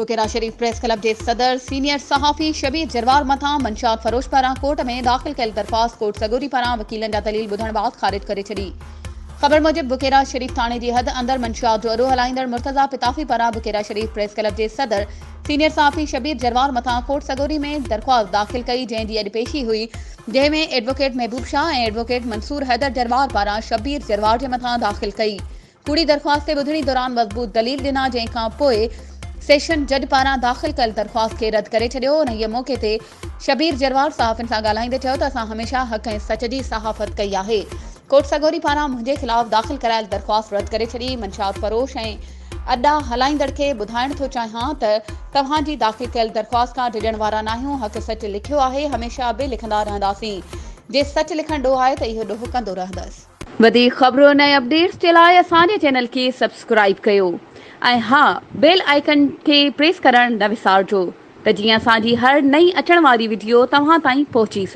बुकेरा शरीफ press club के सदर senior सहाफ़ी शबीर जरवार मथा मंशात फरोश पारां कोर्ट में दाख़िल कयल दरख़्वास्त कोर्ट सगोरी पारां वकीलन जा दलील ॿुधण बाद ख़ारिज करे छॾी। ख़बर मूजिब बुकेरा शरीफ थाने जी हद अंदर मंशियात जो अॾो हलाईंदड़ मुर्तज़ा पिताफ़ी पारां बुकेरा शरीफ प्रेस क्लब के सदर सीनियर सहाफ़ी शबीर जरवार मथा कोर्ट सगोरी में दरख़्वास्त दाख़िल कई, जंहिंजी अॼु पेशी हुई, जंहिंमें एडवोकेट महबूब शाह ऐं एडवोकेट मंसूर हैदर जरवार पारां शबीर जरवार जे मथा दाख़िल कई। पूरी दरख़्वास्त ते ॿुधणी दौरान मज़बूत दलील ॾिना, जंहिंखां पोइ सेशन जज पारां दाख़िल कयल दरख़्वास्त खे रद्द करे छॾियो। उन्हीअ मौक़े ते शबीर जरवार सहाफ़ियुनि सां ॻाल्हाईंदे चयो त असां हमेशह हक़ ऐं सच जी सहाफ़त कई आहे। कोर्ट सगोरी पारां मुंहिंजे ख़िलाफ़ दाख़िल करायल दरख़्वास्त रद्द करे छॾी। मंशात फरोश ऐं अॾा हलाईंदड़ खे ॿुधाइण थो चाहियां त तव्हांजी दाख़िल कयल दरख़्वास्त खां डिॼण वारा नाहियूं। हक़ सच लिखियो आहे, हमेशह बि लिखंदा रहंदासीं। जे सच लिखण ॾोह आहे त इहो ॾोह कंदो रहंदसि। वधीक ख़बरुनि ऐं अपडेट्स जे लाइ असांजे चैनल खे सब्सक्राइब कयो ऐं हा, बेल आइकन खे प्रेस करण न विसारिजो त जीअं असांजी हर नई अचण वारी वीडियो तव्हां ताईं पहुची सघे।